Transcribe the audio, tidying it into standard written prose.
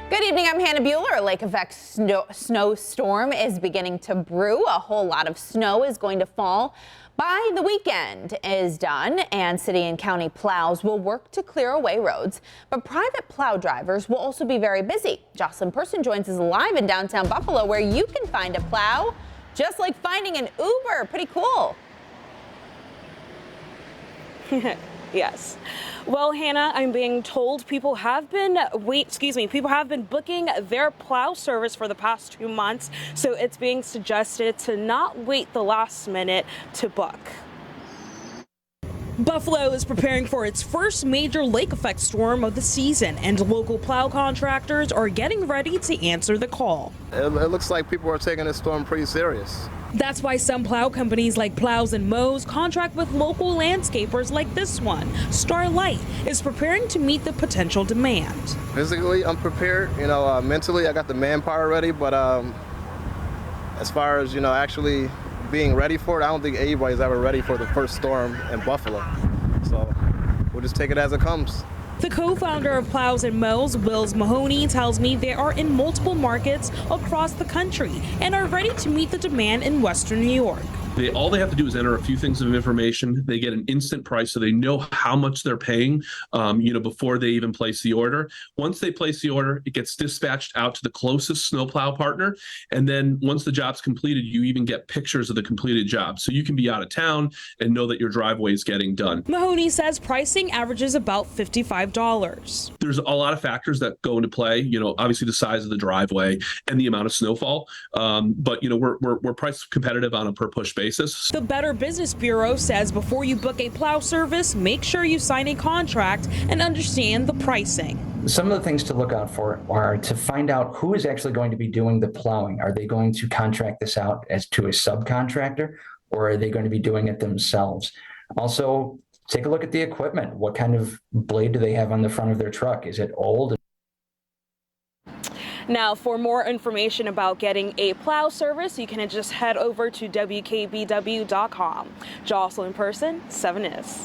Good evening, I'm Hannah Bueller. A lake effect snowstorm is beginning to brew. A whole lot of snow is going to fall by the weekend is done, and city and county plows will work to clear away roads. But private plow drivers will also be very busy. Jocelyn Person joins us live in downtown Buffalo, where you can find a plow just like finding an Uber. Pretty cool. Yes. Well, Hannah, I'm being told people have been booking their plow service for the past 2 months, so it's being suggested to not wait the last minute to book. Buffalo is preparing for its first major lake effect storm of the season, and local plow contractors are getting ready to answer the call. It looks like people are taking this storm pretty serious. That's why some plow companies like Plows and Mows contract with local landscapers like this one. Starlight is preparing to meet the potential demand. Physically, I'm prepared. Mentally, I got the manpower ready, but as far as, actually being ready for it, I don't think anybody's ever ready for the first storm in Buffalo. So we'll just take it as it comes. The co-founder of Plows and Mows, Wills Mahoney, tells me they are in multiple markets across the country and are ready to meet the demand in Western New York. All they have to do is enter a few things of information. They get an instant price, so they know how much they're paying, before they even place the order. Once they place the order, it gets dispatched out to the closest snowplow partner. And then once the job's completed, you even get pictures of the completed job. So you can be out of town and know that your driveway is getting done. Mahoney says pricing averages about $55. There's a lot of factors that go into play, obviously the size of the driveway and the amount of snowfall. But we're price competitive on a per push basis. The Better Business Bureau says before you book a plow service, make sure you sign a contract and understand the pricing. Some of the things to look out for are to find out who is actually going to be doing the plowing. Are they going to contract this out as to a subcontractor, or are they going to be doing it themselves? Also, take a look at the equipment. What kind of blade do they have on the front of their truck? Is it old? Now, for more information about getting a plow service, you can just head over to WKBW.com. Jocelyn Person, 7 News.